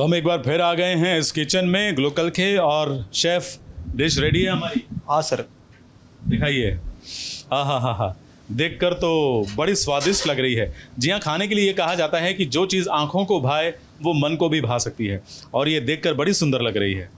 तो हम एक बार फिर आ गए हैं इस किचन में ग्लोकल के, और शेफ डिश रेडी है हमारी। हाँ सर। दिखाइए। हाँ हाँ हाँ हाँ, देखकर तो बड़ी स्वादिष्ट लग रही है। जी हाँ, खाने के लिए ये कहा जाता है कि जो चीज़ आँखों को भाए वो मन को भी भा सकती है, और ये देखकर बड़ी सुंदर लग रही है।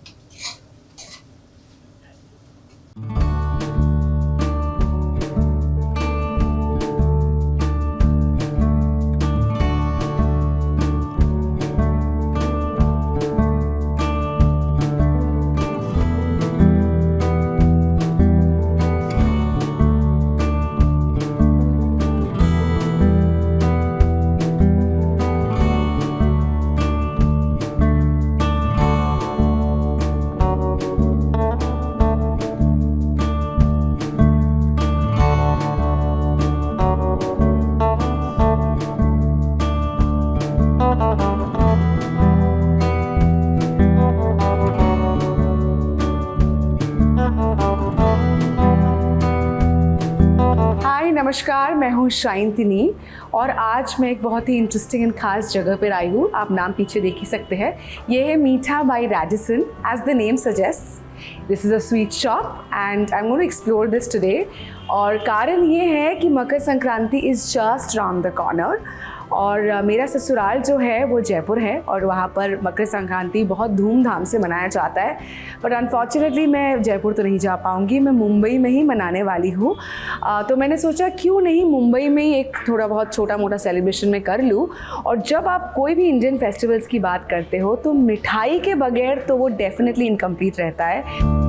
नमस्कार, मैं हूँ शाइंतिनी और आज मैं एक बहुत ही इंटरेस्टिंग एंड खास जगह पर आई हूँ। आप नाम पीछे देख ही सकते हैं। ये है Meetha by Radisson, as the name suggests. This is a sweet shop and I am going to explore this today. और कारण ये है कि Makar Sankranti is just round the corner, और मेरा ससुराल जो है वो जयपुर है और वहाँ पर मकर संक्रांति बहुत धूमधाम से मनाया जाता है। बट अनफॉर्चुनेटली मैं जयपुर तो नहीं जा पाऊँगी, मैं मुंबई में ही मनाने वाली हूँ। तो मैंने सोचा क्यों नहीं मुंबई में ही एक थोड़ा बहुत छोटा मोटा सेलिब्रेशन में कर लूँ। और जब आप कोई भी इंडियन फेस्टिवल्स की बात करते हो तो मिठाई के बगैर तो वो डेफिनेटली इनकम्प्लीट रहता है।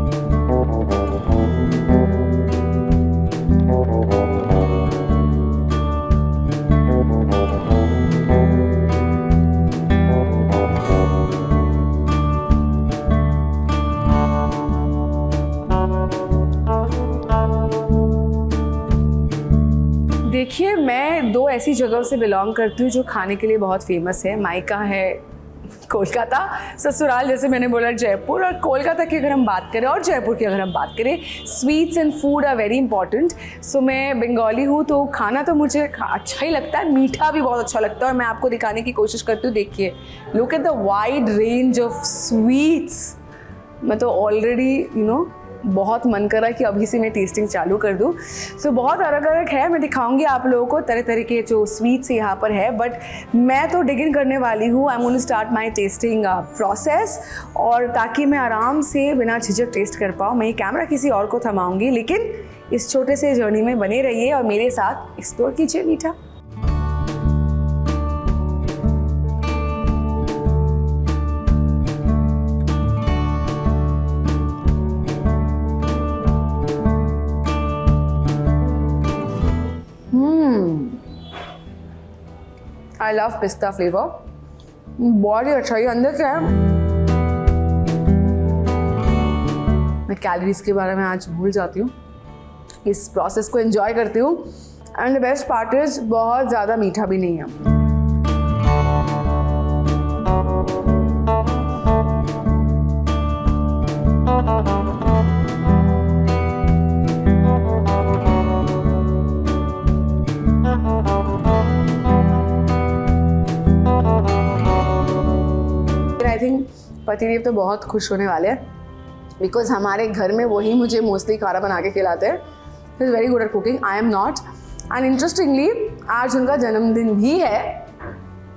देखिए, मैं दो ऐसी जगहों से बिलोंग करती हूँ जो खाने के लिए बहुत फेमस है। मायका है कोलकाता, ससुराल जैसे मैंने बोला जयपुर। और कोलकाता की अगर हम बात करें और जयपुर की अगर हम बात करें, sweets and food are very important. So मैं बंगाली हूँ तो खाना तो मुझे अच्छा ही लगता है, मीठा भी बहुत अच्छा लगता है। और मैं आपको दिखाने की कोशिश करती हूँ। देखिए, look at the wide range of sweets. मैं तो ऑलरेडी बहुत मन कर रहा है कि अभी से मैं टेस्टिंग चालू कर दूं। सो बहुत अलग अलग है, मैं दिखाऊंगी आप लोगों को तरह तरह के जो स्वीट्स यहाँ पर है। बट मैं तो डिग इन करने वाली हूँ। I am going to start my testing process, और ताकि मैं आराम से बिना झिझक टेस्ट कर पाऊँ। मैं ये कैमरा किसी और को थमाऊँगी, लेकिन इस छोटे से जर्नी में बने रहिए और मेरे साथ एक्सप्लोर कीजिए मीठा। आई लव पिस्ता फ्लेवर, बहुत ही अच्छा। ये अंदर क्या है, मैं कैलोरीज के बारे में आज भूल जाती हूँ, इस प्रोसेस को एंजॉय करती हूँ। And the best part is बहुत ज़्यादा मीठा भी नहीं है। आई थिंक पतिदेव तो बहुत खुश होने वाले हैं, बिकॉज हमारे घर में वही मुझे मोस्टली खाना बना के खिलाते हैं। He is very good at cooking, I am not. And interestingly आज उनका जन्मदिन भी है।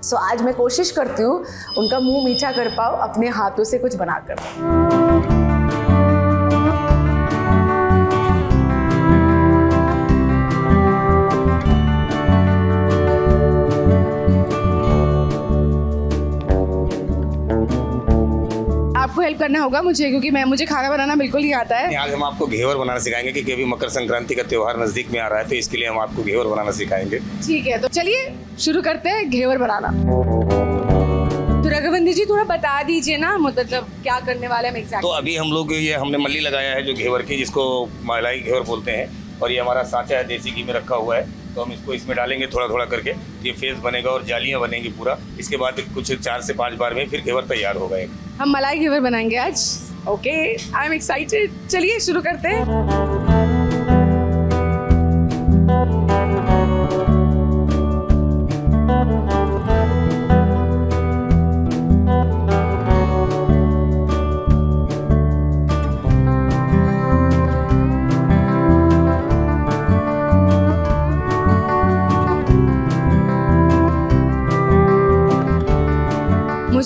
सो आज मैं कोशिश करती हूँ उनका मुंह मीठा कर पाऊँ अपने हाथों से कुछ बनाकर। आपको हेल्प करना होगा मुझे, क्योंकि मुझे खाना बनाना बिल्कुल नहीं आता है। आज हम आपको घेवर बनाना सिखाएंगे, क्योंकि अभी मकर संक्रांति का त्योहार नजदीक में आ रहा है, तो इसके लिए हम आपको घेवर बनाना सिखाएंगे। ठीक है, तो चलिए शुरू करते हैं घेवर बनाना। तो रघुवंशी जी थोड़ा बता दीजिए ना, मतलब क्या करने वाले हैं एग्जैक्ट। तो अभी हम लोग ये हमने मल्ली लगाया है जो घेवर की, जिसको मलाई घेवर बोलते हैं, और ये हमारा सांचा है, देसी घी में रखा हुआ है। तो हम इसको इसमें डालेंगे थोड़ा थोड़ा करके, ये फेस बनेगा और जालियाँ बनेंगी पूरा। इसके बाद कुछ 4 से 5 बार में फिर घेवर तैयार होगा। हम मलाई घेवर बनाएंगे आज। Okay, I am excited. चलिए शुरू करते हैं।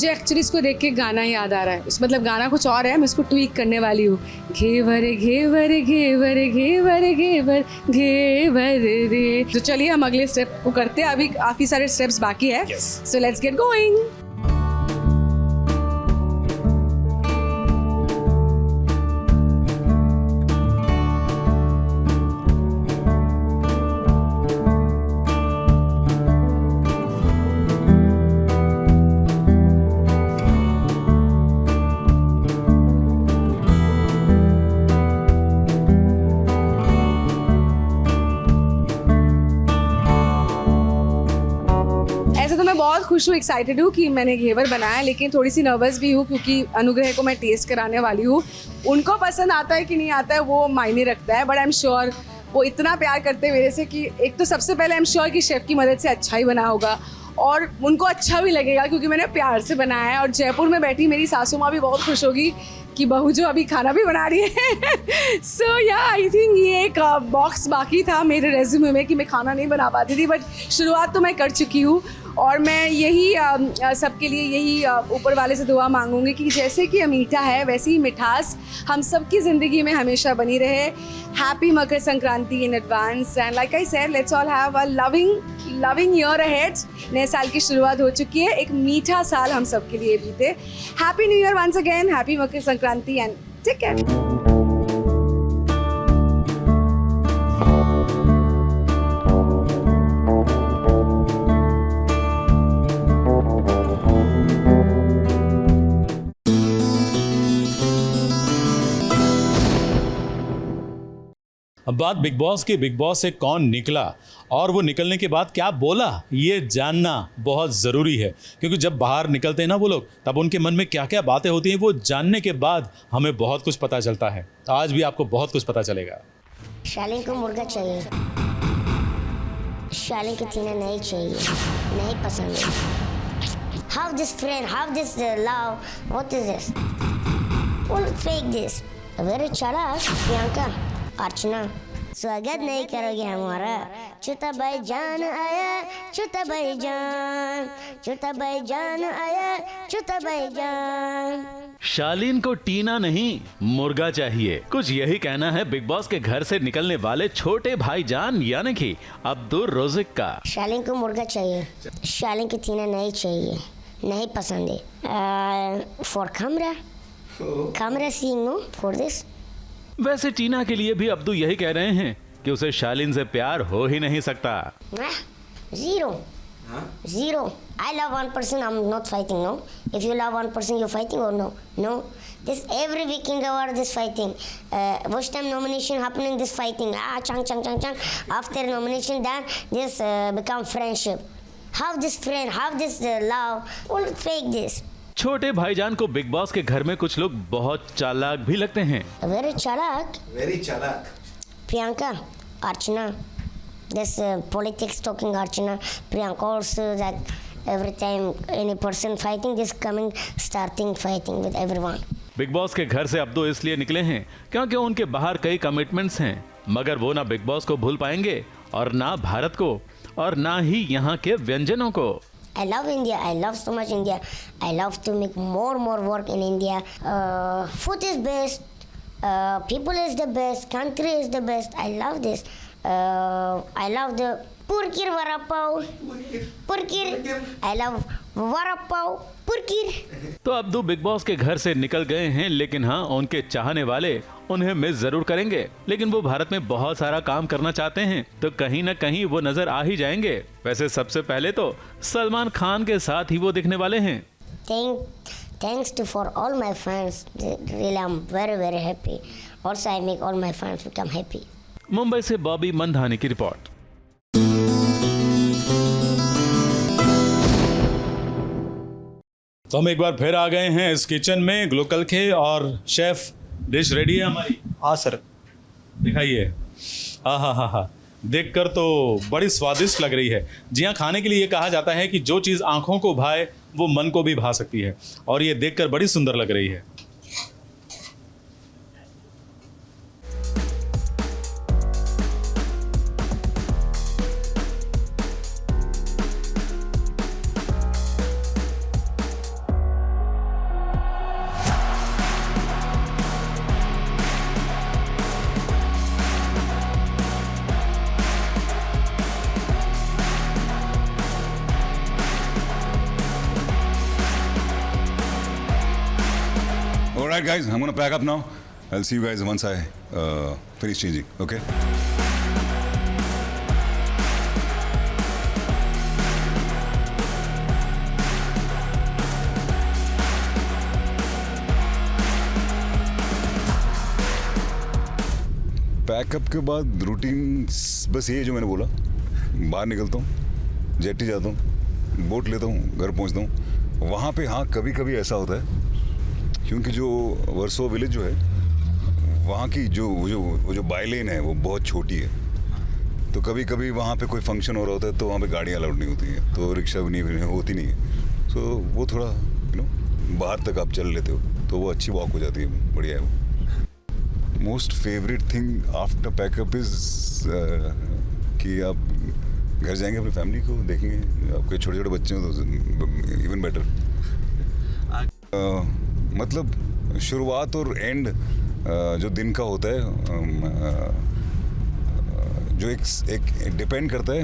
मुझे एक्चुअली इसको देख के गाना याद आ रहा है, मतलब गाना कुछ और है, मैं इसको ट्वीक करने वाली हूँ। घेवर घेवर घेवर घेवर घेवर घेवर रे। तो चलिए हम अगले स्टेप को करते हैं, अभी काफ़ी सारे स्टेप्स बाकी है, सो लेट्स गेट गोइंग। बहुत खुश हूँ, एक्साइटेड हूँ कि मैंने घेवर बनाया, लेकिन थोड़ी सी नर्वस भी हूँ क्योंकि अनुग्रह को मैं टेस्ट कराने वाली हूँ। उनको पसंद आता है कि नहीं आता है वो मायने रखता है, बट आई एम श्योर वो इतना प्यार करते हैं मेरे से कि एक तो सबसे पहले आई एम श्योर कि शेफ़ की मदद से अच्छा ही बना होगा और उनको अच्छा भी लगेगा क्योंकि मैंने प्यार से बनाया है। और जयपुर में बैठी मेरी सासू माँ भी बहुत खुश होगी कि बहू जो अभी खाना भी बना रही है। सो या आई थिंक ये एक बॉक्स बाकी था मेरे रेज्यूमे में कि मैं खाना नहीं बना पाती थी, बट शुरुआत तो मैं कर चुकी हूँ। और मैं यही सबके लिए यही ऊपर वाले से दुआ मांगूंगी कि जैसे कि मीठा है वैसे ही मिठास हम सबकी ज़िंदगी में हमेशा बनी रहे। Happy Makar Sankranti in advance and like I said let's all have a loving year ahead. नए साल की शुरुआत हो चुकी है, एक मीठा साल हम सबके लिए बीते। Happy new year once again, happy Makar Sankranti and take care. अब बात बिग बॉस की, बिग बॉस से कौन निकला और वो निकलने के बाद क्या बोला, ये जानना बहुत ज़रूरी है क्योंकि जब बाहर निकलते हैं ना वो लोग, तब उनके मन में क्या क्या बातें होती हैं वो जानने के बाद हमें बहुत कुछ पता चलता है। तो आज भी आपको बहुत कुछ पता चलेगा। शालिन को मुर्गा चाहिए, शालिन को टीना नहीं चाहिए, नहीं पसंद है। How this friend, how this love, what is this? Don't fake this. Very चालाक प्रियंका, अर्चना, स्वागत नहीं करोगे हमारा। छोटा भाई जान आया, छोटा भाई जान, छोटा भाई जान आया, छोटा भाई जान। शालीन को टीना नहीं मुर्गा चाहिए, कुछ यही कहना है बिग बॉस के घर से निकलने वाले छोटे भाईजान यानी कि अब्दुल रोजिक का। शालीन को मुर्गा चाहिए, शालीन को टीना नहीं चाहिए, नहीं पसंद है। For camera seeing no for this. वैसे टीना के लिए भी अब्दू यही कह रहे हैं कि उसे शालीन से प्यार हो ही नहीं सकता। Zero. I love one person, I'm not fighting, no? If you love one person, you're fighting or no? No. This every weekend award, this fighting. Watch time nomination happening, this fighting. Chang. After nomination done, this become friendship. How this friend, how this love, all fake this. छोटे भाईजान को big boss के घर में कुछ लोग बहुत चालाक भी लगते हैं। Very चालाक. Priyanka, Archana. This politics talking Archana, Priyanka also that every time any person fighting, this coming starting fighting with everyone. Big boss के घर से अब्दू इसलिए निकले हैं क्योंकि उनके बाहर कई कमिटमेंट्स हैं, मगर वो ना बिग बॉस को भूल पाएंगे और ना भारत को और ना ही यहाँ के व्यंजनों को। I love India. I love so much India. I love to make more work in India. Food is best. People is the best. Country is the best. I love this. I love the Purkir Varapav. Purkir. I love Varapav. Purkir. तो Abdu big boss के घर से निकल गए हैं, लेकिन हाँ उनके चाहने वाले उन्हें मिस जरूर करेंगे, लेकिन वो भारत में बहुत सारा काम करना चाहते हैं तो कहीं ना कहीं वो नजर आ ही जाएंगे। वैसे सबसे पहले तो सलमान खान के साथ ही वो दिखने वाले हैं। Thanks to for all my fans. Really, I'm very happy. Also, I make all my fans become happy. Mumbai से बॉबी मंधानी की रिपोर्ट। तो हम एक बार फिर आ गए हैं इस किचन में ग्लो कलखे और शेफ डिश रेडी है हमारी। हाँ सर। दिखाइए। हा देखकर तो बड़ी स्वादिष्ट लग रही है। जी हाँ, खाने के लिए ये कहा जाता है कि जो चीज़ आंखों को भाए वो मन को भी भा सकती है और ये देखकर बड़ी सुंदर लग रही है। Alright guys, I'm gonna pack up now. I'll see you guys once I finish changing, okay? Pack up के बाद रूटीन बस ये जो मैंने बोला, बाहर निकलता हूँ, जेटी जाता हूँ, बोट लेता हूँ, घर पहुँचता हूँ। वहाँ पे हाँ कभी कभी ऐसा होता है क्योंकि जो वर्सो विलेज जो है वहाँ की जो बाई लेन है वो बहुत छोटी है, तो कभी कभी वहाँ पे कोई फंक्शन हो रहा होता है तो वहाँ पे गाड़ियाँ अलाउड नहीं होती हैं, तो रिक्शा भी नहीं होती नहीं है। सो वो थोड़ा बाहर तक आप चल लेते हो तो वो अच्छी वॉक हो जाती है, बढ़िया है वो। Most favourite thing after pack up is कि आप घर जाएंगे अपनी फैमिली को देखेंगे, आपके छोटे छोटे बच्चे हो तो इवन बेटर। मतलब शुरुआत और एंड जो दिन का होता है जो एक डिपेंड करता है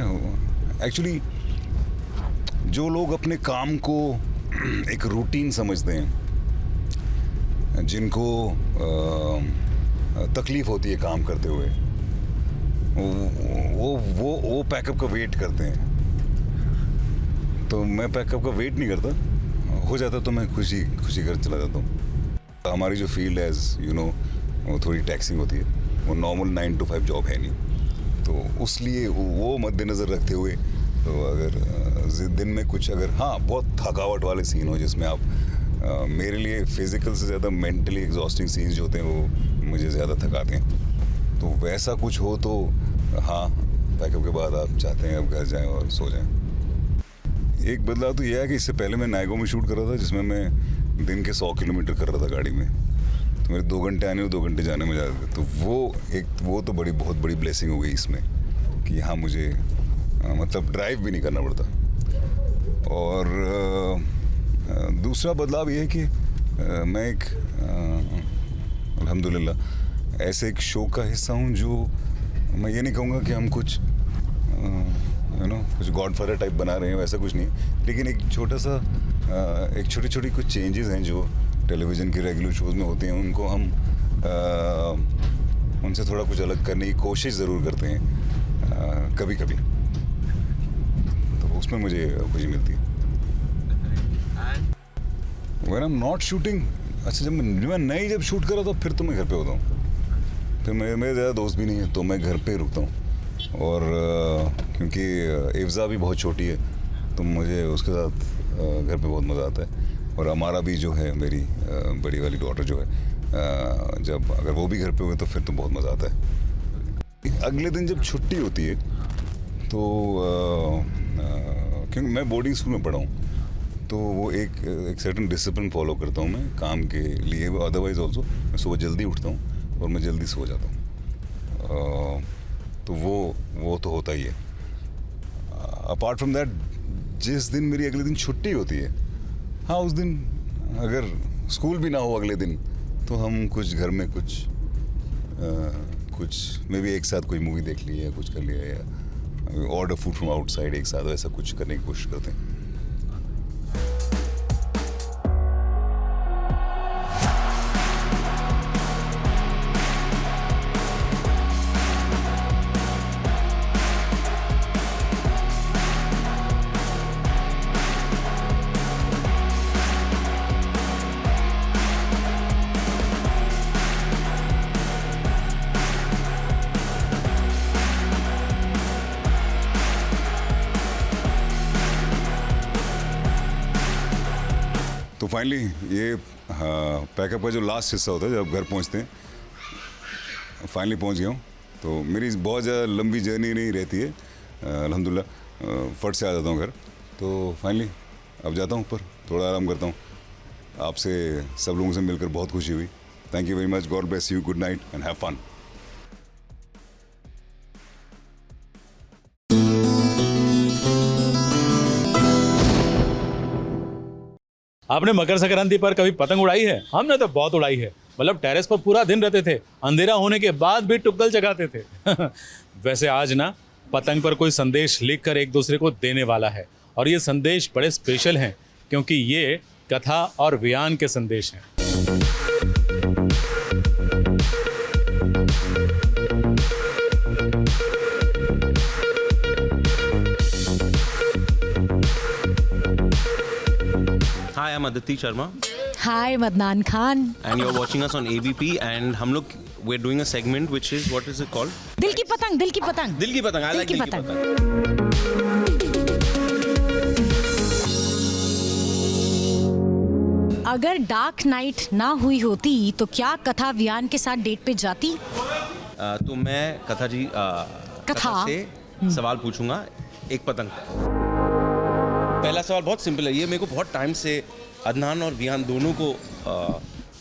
एक्चुअली। जो लोग अपने काम को एक रूटीन समझते हैं, जिनको तकलीफ होती है काम करते हुए, वो पैकअप का वेट करते हैं। तो मैं पैकअप का वेट नहीं करता, हो जाता तो मैं खुशी घर चला जाता हूँ। हमारी जो फील्ड है यू नो वो थोड़ी टैक्सिंग होती है, वो नॉर्मल 9 to 5 जॉब है नहीं, तो उसलिए वो मद्देनज़र रखते हुए तो अगर दिन में कुछ अगर हाँ बहुत थकावट वाले सीन हो जिसमें आप मेरे लिए फिज़िकल से ज़्यादा मेंटली एग्जॉस्टिंग सीन्स जो होते हैं वो मुझे ज़्यादा थकाते हैं, तो वैसा कुछ हो तो हाँ पैकअप के बाद आप चाहते हैं अब घर जाएं और सो जाएं। एक बदलाव तो यह है कि इससे पहले मैं नायगो में शूट कर रहा था जिसमें मैं दिन के 100 किलोमीटर कर रहा था गाड़ी में, तो मेरे 2 घंटे आने और 2 घंटे जाने में जाते थे, तो वो तो बहुत बड़ी ब्लेसिंग हो गई इसमें कि हाँ मुझे मतलब ड्राइव भी नहीं करना पड़ता। और दूसरा बदलाव ये है कि मैं एक अल्हम्दुलिल्लाह ऐसे एक शो का हिस्सा हूँ जो मैं ये नहीं कहूँगा कि हम कुछ कुछ गॉडफादर टाइप बना रहे हैं, वैसा कुछ नहीं, लेकिन एक छोटा सा एक छोटी कुछ चेंजेस हैं जो टेलीविज़न के रेगुलर शोज़ में होते हैं, उनको हम उनसे थोड़ा कुछ अलग करने की कोशिश ज़रूर करते हैं कभी कभी, तो उसमें मुझे खुशी मिलती है। When I'm not shooting, अच्छा जब मैं जब शूट कर रहा था फिर तो मैं घर पे होता हूँ, फिर मेरे ज़्यादा दोस्त भी नहीं है तो मैं घर पे रुकता हूँ। और क्योंकि इफ्ज़ा भी बहुत छोटी है तो मुझे उसके साथ घर पे बहुत मज़ा आता है, और हमारा भी जो है मेरी बड़ी वाली डॉटर जो है जब अगर वो भी घर पे हुए तो फिर तो बहुत मज़ा आता है। अगले दिन जब छुट्टी होती है तो क्योंकि मैं बोर्डिंग स्कूल में पढ़ा हूँ तो वो एक सर्टेन डिसिप्लिन फॉलो करता हूँ मैं काम के लिए, अदरवाइज ऑल्सो मैं सुबह जल्दी उठता हूँ और मैं जल्दी सो जाता हूँ, तो वो तो होता ही है। अपार्ट फ्रॉम दैट जिस दिन मेरी अगले दिन छुट्टी होती है, हाँ उस दिन अगर स्कूल भी ना हो अगले दिन तो हम कुछ घर में कुछ मे भी एक साथ कोई मूवी देख ली या कुछ कर लिया या ऑर्डर फूड फ्रॉम आउटसाइड एक साथ वैसा कुछ करने की कोशिश करते हैं। तो फाइनली ये पैकअप का जो लास्ट हिस्सा होता है जब घर पहुंचते हैं, फाइनली पहुंच गया हूँ। तो मेरी बहुत ज़्यादा लंबी जर्नी नहीं रहती है, अल्हम्दुलिल्लाह फट से आ जाता हूँ घर। तो फाइनली अब जाता हूँ ऊपर, थोड़ा आराम करता हूँ। आपसे सब लोगों से मिलकर बहुत खुशी हुई। Thank you very much, God bless you, good night and have fun. आपने मकर संक्रांति पर कभी पतंग उड़ाई है? हमने तो बहुत उड़ाई है, मतलब टेरेस पर पूरा दिन रहते थे, अंधेरा होने के बाद भी टुक्कल जगाते थे। वैसे आज ना पतंग पर कोई संदेश लिखकर एक दूसरे को देने वाला है, और ये संदेश बड़े स्पेशल हैं क्योंकि ये कथा और व्यान के संदेश हैं। I'm Aditi Sharma hi मदनान Khan. and you're watching us on ABP and हम लोग we're doing a segment which is what is it called? दिल की पतंग, दिल की पतंग. दिल की पतंग. I like की दिल की पतंग. पतंग. अगर डार्क नाइट ना हुई होती तो क्या कथा वियान के साथ डेट पे जाती? तो मैं कथा जी कथा से सवाल पूछूंगा एक पतंग. पहला सवाल बहुत सिंपल है. ये मेरे को बहुत टाइम से अदनान और वियान दोनों को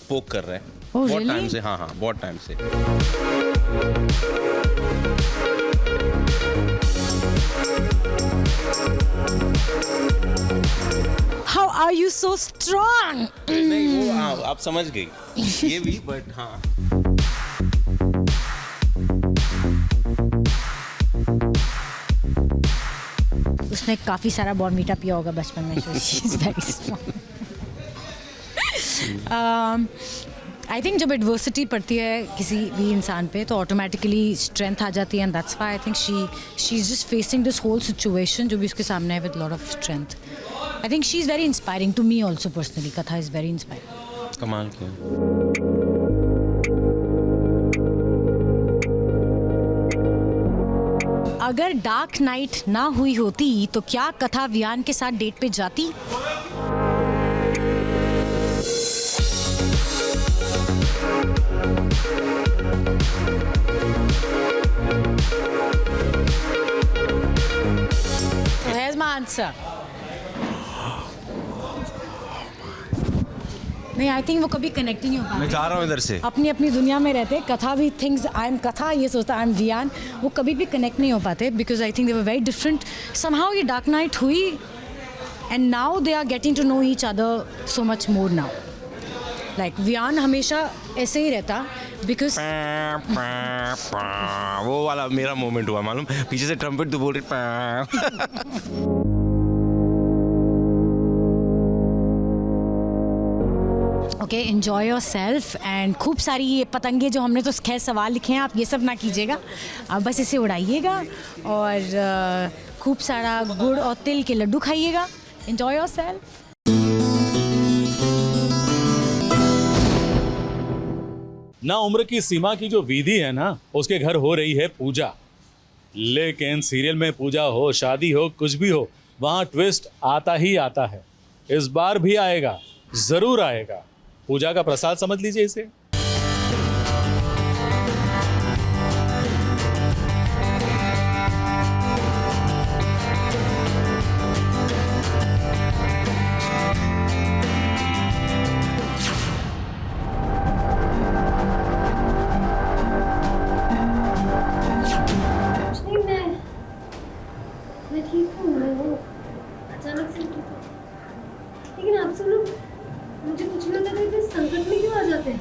पोक कर रहे हैं. Oh, बहुत really? टाइम से. हाँ बहुत टाइम से. How are you so strong? नहीं वो आप समझ गई. ये भी बट हाँ. उसने काफी सारा बॉर्नवीटा पिया होगा बचपन में. She is very strong. I think जब एडवर्सिटी पड़ती है किसी भी इंसान पे तो ऑटोमेटिकली स्ट्रेंथ आ जाती है and that's why I think she is just facing this whole situation जो भी उसके सामने है with lot of strength. I think she is very inspiring to me also personally. Katha is very inspiring. कमाल किया. अगर डार्क नाइट ना हुई होती तो क्या कथा वियान के साथ डेट पे जाती? So here's my answer. नहीं, आई थिंक वो कभी कनेक्ट ही नहीं हो मैं पाते. जा रहा हूँ इधर से. अपनी अपनी दुनिया में रहते. कथा भी थिंग्स आई एम कथा, ये सोचता आई एम वियान. वो कभी भी कनेक्ट नहीं हो पाते because I think they were very different. Somehow ये डार्क नाइट हुई and now they are getting to know each other so much more now. Like Viaan हमेशा ऐसे ही रहता बिकॉज वो वाला मेरा मोमेंट हुआ मालूम. पीछे से ट्रम्पेट तो बोल रही. Okay, enjoy your self and खूब सारी ये पतंगे जो हमने तो खैर सवाल लिखे हैं आप ये सब ना कीजिएगा. आप बस इसे उड़ाइएगा और खूब सारा गुड़ और तिल के लड्डू खाइएगा. Enjoy your self. ना उम्र की सीमा की जो विधि है ना उसके घर हो रही है पूजा. लेकिन सीरियल में पूजा हो, शादी हो, कुछ भी हो, वहाँ ट्विस्ट आता ही आता है. इस बार भी आएगा, जरूर आएगा. पूजा का प्रसाद समझ लीजिए इसे. मैं ठीक हूँ. मैं वो अचानक से ठीक हूँ. लेकिन आप सब लोग मुझे कुछ नहीं होता तो इतने संकट में क्यों आ जाते हैं?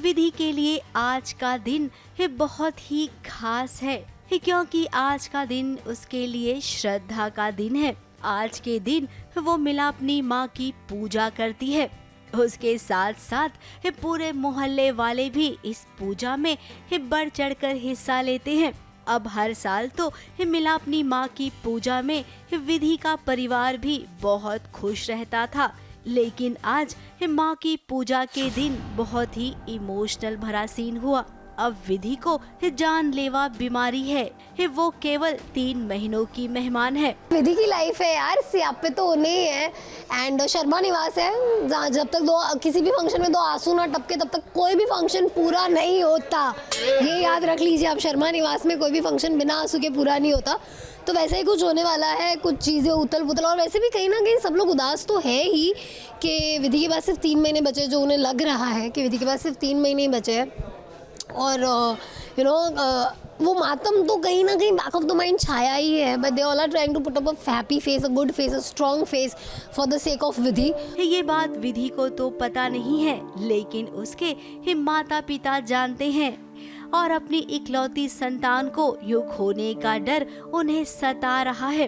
विधि के लिए आज का दिन बहुत ही खास है क्योंकि आज का दिन उसके लिए श्रद्धा का दिन है. आज के दिन वो मिला अपनी माँ की पूजा करती है. उसके साथ साथ पूरे मोहल्ले वाले भी इस पूजा में बढ़ चढ़कर हिस्सा लेते हैं. अब हर साल तो मिला अपनी माँ की पूजा में विधि का परिवार भी बहुत खुश रहता था. लेकिन आज माँ की पूजा के दिन बहुत ही इमोशनल भरा सीन हुआ. अब विधि को जानलेवा बीमारी है. वो केवल 3 महीनों की मेहमान है. विधि की लाइफ है यार, सियापे तो होने ही है. एंड शर्मा निवास है जहाँ जब तक किसी भी फंक्शन में 2 आंसू ना टपके तब तक कोई भी फंक्शन पूरा नहीं होता. ये याद रख लीजिए आप, शर्मा निवास में कोई भी फंक्शन बिना आंसू के पूरा नहीं होता. तो वैसे ही कुछ होने वाला है, कुछ चीज़ें उथल पुथल. और वैसे भी कहीं ना कहीं सब लोग उदास तो है ही कि विधि के पास सिर्फ 3 महीने बचे, जो उन्हें लग रहा है कि विधि के पास सिर्फ 3 महीने ही बचे हैं. और वो मातम तो कहीं ना कहीं बैक ऑफ द माइंड छाया ही है. But they all are trying to put up a happy face, a good face, a strong face for the sake of Vidhi. ये बात विधि को तो पता नहीं है, लेकिन उसके माता पिता जानते हैं. और अपनी इकलौती संतान को यूं खोने का डर उन्हें सता रहा है.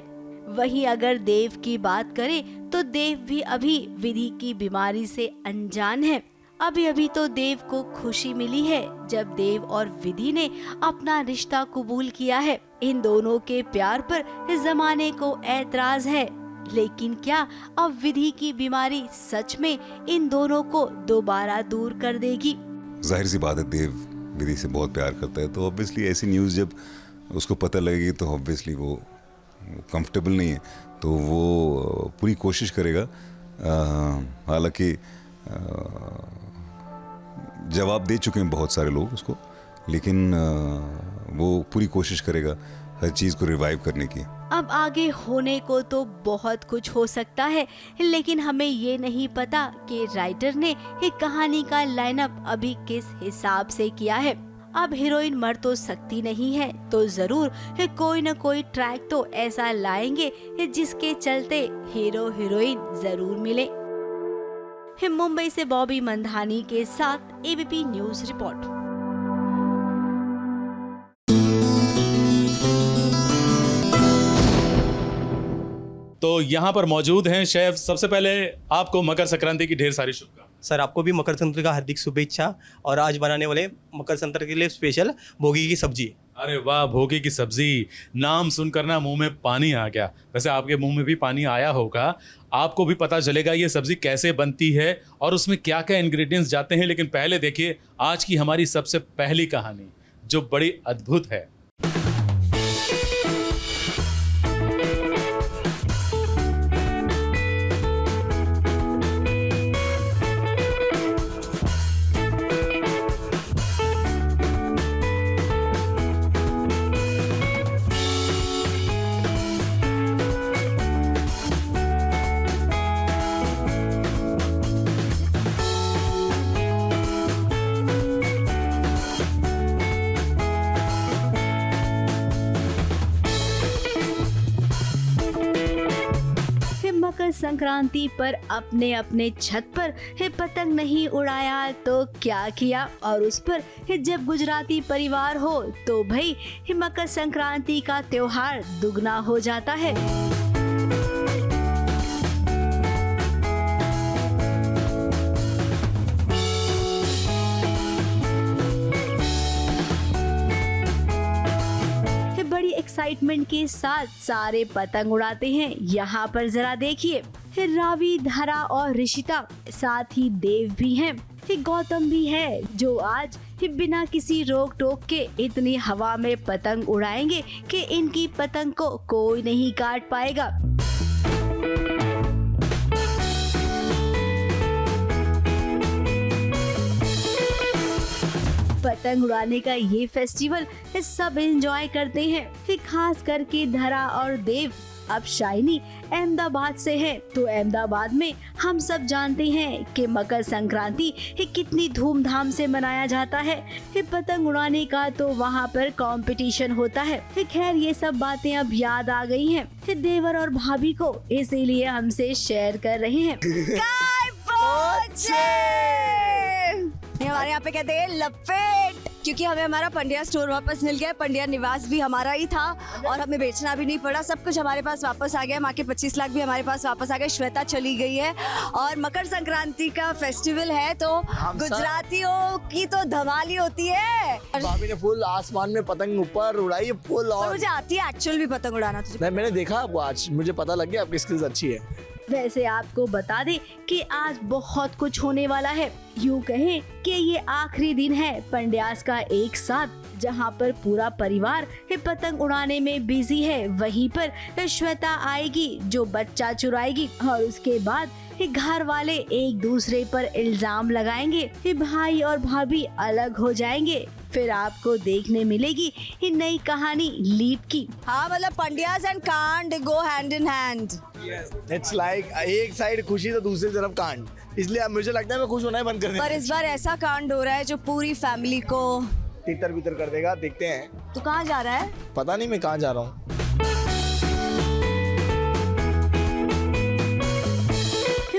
वहीं अगर देव की बात करें तो देव भी अभी विधि की बीमारी से अनजान है. अभी अभी तो देव को खुशी मिली है जब देव और विधि ने अपना रिश्ता कबूल किया है। इन दोनों के प्यार पर इस जमाने को ऐतराज है, लेकिन क्या अब विधि की बीमारी सच में इन दोनों को दोबारा दूर कर देगी? जाहिर सी बात है, देव विधि से बहुत प्यार करता है, तो ऑब्वियसली ऐसी न्यूज़ जब उसको पता लगेगी तो ऑब्वियसली वो कंफर्टेबल नहीं है, तो वो पूरी कोशिश करेगा। हालांकि जवाब दे चुके हैं बहुत सारे लोग उसको, लेकिन वो पूरी कोशिश करेगा हर चीज़ को रिवाइव करने की। अब आगे होने को तो बहुत कुछ हो सकता है, लेकिन हमें ये नहीं पता कि राइटर ने ये कहानी का लाइनअप अभी किस हिसाब से किया है। अब हीरोइन मर तो सकती नहीं है, तो जरूर कोई न कोई ट्रैक तो ऐसा लाएंगे जिसके चलते हीरो हीरोइन जरूर मिले। मुंबई से बॉबी मंधानी के साथ एबीपी न्यूज रिपोर्ट। तो यहाँ पर मौजूद हैं शेफ। सबसे पहले आपको मकर संक्रांति की ढेर सारी शुभकामनाएं। सर आपको भी मकर संक्रांति का हार्दिक शुभेच्छा, और आज बनाने वाले मकर संक्रांति के लिए स्पेशल भोगी की सब्जी। अरे वाह, भोगी की सब्जी, नाम सुनकर ना मुंह में पानी आ गया। वैसे आपके मुंह में भी पानी आया होगा, आपको भी पता चलेगा ये सब्जी कैसे बनती है और उसमें क्या क्या इंग्रेडिएंट्स जाते हैं। लेकिन पहले देखिए आज की हमारी सबसे पहली कहानी, जो बड़ी अद्भुत है। मकर संक्रांति पर अपने अपने छत पर पतंग नहीं उड़ाया तो क्या किया, और उस पर जब गुजराती परिवार हो तो भाई मकर संक्रांति का त्योहार दुगना हो जाता है। एक्साइटमेंट के साथ सारे पतंग उड़ाते हैं। यहाँ पर जरा देखिए, रावी, धरा और ऋषिता, साथ ही देव भी हैं, गौतम भी है, जो आज बिना किसी रोक टोक के इतनी हवा में पतंग उड़ाएंगे कि इनकी पतंग को कोई नहीं काट पाएगा। पतंग उड़ाने का ये फेस्टिवल सब एंजॉय करते हैं, खास करके धरा और देव। अब शाइनी अहमदाबाद से है, तो अहमदाबाद में हम सब जानते हैं कि मकर संक्रांति कितनी धूमधाम से मनाया जाता है। पतंग उड़ाने का तो वहाँ पर कंपटीशन होता है। खैर ये सब बातें अब याद आ गई हैं देवर और भाभी को, इसीलिए हमसे शेयर कर रहे हैं। हमारे यहाँ पे कहते हैं लपेट, क्योंकि हमें हमारा पंड्या स्टोर वापस मिल गया। पंड्या निवास भी हमारा ही था और हमें बेचना भी नहीं पड़ा, सब कुछ हमारे पास वापस आ गया। माँ के 25 लाख भी हमारे पास वापस आ गए। श्वेता चली गई है और मकर संक्रांति का फेस्टिवल है, तो गुजरातियों की तो धमाली होती है। भाभी ने फुल आसमान में पतंग ऊपर उड़ाई फुल, और मुझे आती है एक्चुअल भी पतंग उड़ाना। मैंने देखा आपको आज, मुझे पता लग गया आपकी स्किल्स अच्छी है। वैसे आपको बता दें कि आज बहुत कुछ होने वाला है। यूँ कहें कि ये आखिरी दिन है पंड्यास का एक साथ, जहाँ पर पूरा परिवार पतंग उड़ाने में बिजी है। वहीं पर श्वेता आएगी जो बच्चा चुराएगी, और उसके बाद घर वाले एक दूसरे पर इल्जाम लगाएंगे, भाई और भाभी अलग हो जाएंगे। फिर आपको देखने मिलेगी नई कहानी लीप की। हाँ, मतलब पंड्यास एंड कांड go hand in hand. It's like एक साइड खुशी तो दूसरी तरफ कांड, इसलिए अब मुझे लगता है मैं खुश होना ही बंद कर दूंगा। पर इस बार ऐसा कांड हो रहा है जो पूरी फैमिली को तितर बितर कर देगा। देखते हैं। तो कहाँ जा रहा है? पता नहीं मैं कहाँ जा रहा हूँ।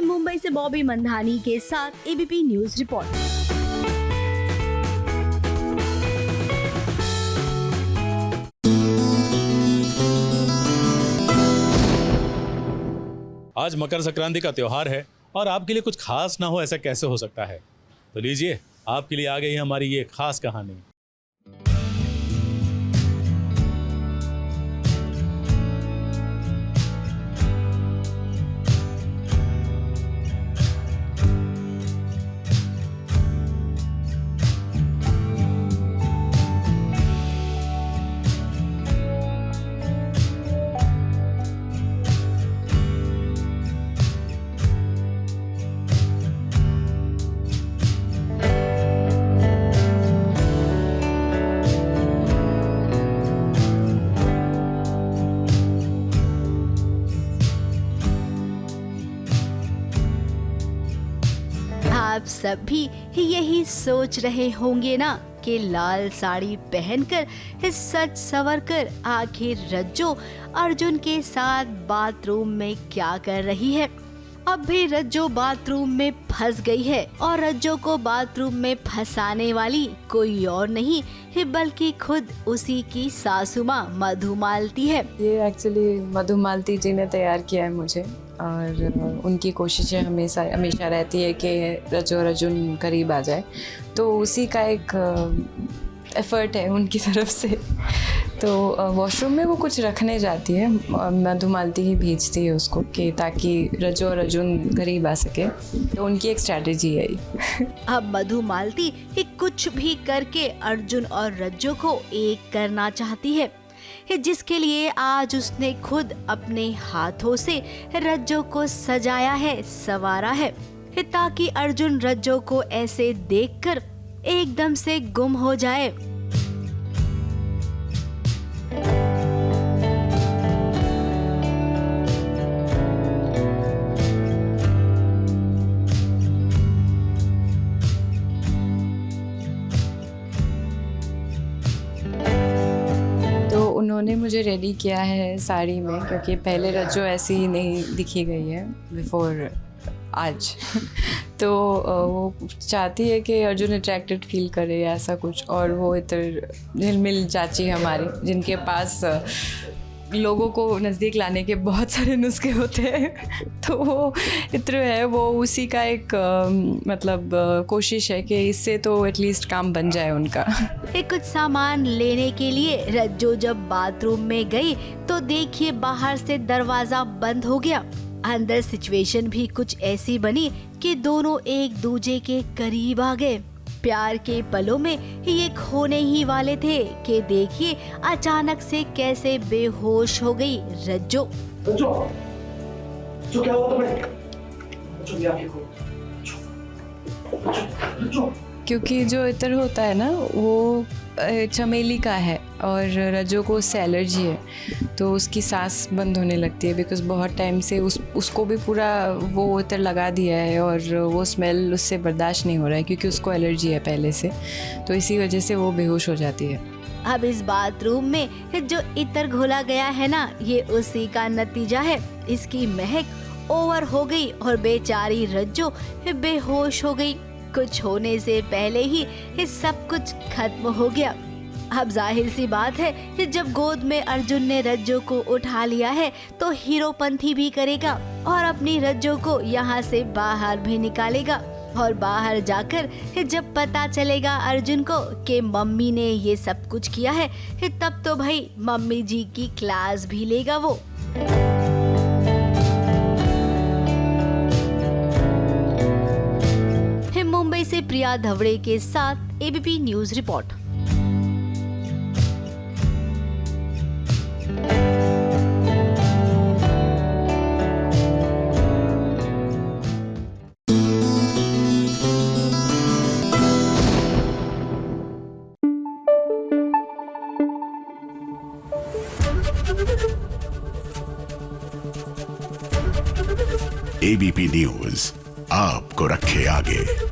मुंबई से बॉबी मंधानी के साथ एबीपी न्यूज रिपोर्ट। आज मकर संक्रांति का त्योहार है और आपके लिए कुछ खास ना हो ऐसा कैसे हो सकता है। तो लीजिए, आपके लिए आ गई है हमारी ये खास कहानी। आप सब भी यही सोच रहे होंगे ना कि लाल साड़ी पहनकर सच संवर कर आखिर रज्जो अर्जुन के साथ बाथरूम में क्या कर रही है। अब भी रज्जो बाथरूम में फंस गई है और रज्जो को बाथरूम में फंसाने वाली कोई और नहीं बल्कि खुद उसी की सासू माँ मधुमालती है। ये एक्चुअली मधुमालती जी ने तैयार किया है मुझे, और उनकी कोशिशें हमेशा रहती है कि रज्जो और अर्जुन करीब आ जाए, तो उसी का एक एफर्ट है उनकी तरफ से। तो वॉशरूम में वो कुछ रखने जाती है, मधुमालती ही भेजती है उसको कि ताकि रज्जो और अर्जुन करीब आ सके, तो उनकी एक स्ट्रैटेजी है ये। अब मधुमालती कुछ भी करके अर्जुन और रज्जो को एक करना चाहती है, जिसके लिए आज उसने खुद अपने हाथों से रज्जो को सजाया है, संवारा है, ताकि अर्जुन रज्जो को ऐसे देखकर एकदम से गुम हो जाए। उन्होंने मुझे रेडी किया है साड़ी में, क्योंकि पहले रज्जो ऐसी ही नहीं दिखी गई है बिफोर आज। तो वो चाहती है कि अर्जुन अट्रैक्टेड फील करे ऐसा कुछ, और वो इधर झिलमिल चाची हमारी, जिनके पास लोगों को नज़दीक लाने के बहुत सारे नुस्खे होते हैं, तो वो इत्र है, वो उसी का एक कोशिश है कि इससे तो एटलीस्ट काम बन जाए उनका। कुछ सामान लेने के लिए रज्जो जब बाथरूम में गई तो देखिए बाहर से दरवाजा बंद हो गया। अंदर सिचुएशन भी कुछ ऐसी बनी कि दोनों एक दूजे के करीब आ गए। प्यार के पलों में ये खोने ही वाले थे कि देखिए अचानक से कैसे बेहोश हो गई रज्जो। क्या हुआ क्योंकि जो इत्र होता है ना वो चमेली का है, और रज्जो को उससे एलर्जी है, तो उसकी सांस बंद होने लगती है, बिकॉज़ बहुत टाइम से उसको भी पूरा वो इत्र लगा दिया है और वो स्मेल उससे बर्दाश्त नहीं हो रहा है, क्योंकि उसको एलर्जी है पहले से, तो इसी वजह से वो बेहोश हो जाती है। अब इस बाथरूम में जो इत्र घोला गया है ना, ये उसी का नतीजा है। इसकी महक ओवर हो गई और बेचारी रज्जो बेहोश हो गई। कुछ होने से पहले ही सब कुछ खत्म हो गया। अब जाहिर सी बात है कि जब गोद में अर्जुन ने रज्जो को उठा लिया है तो हीरोपंथी भी करेगा और अपनी रज्जो को यहाँ से बाहर भी निकालेगा, और बाहर जाकर जब पता चलेगा अर्जुन को कि मम्मी ने ये सब कुछ किया है, तब तो भाई मम्मी जी की क्लास भी लेगा वो। मुंबई से प्रिया धवड़े के साथ ABP news report. ABP news आपको रखे आगे।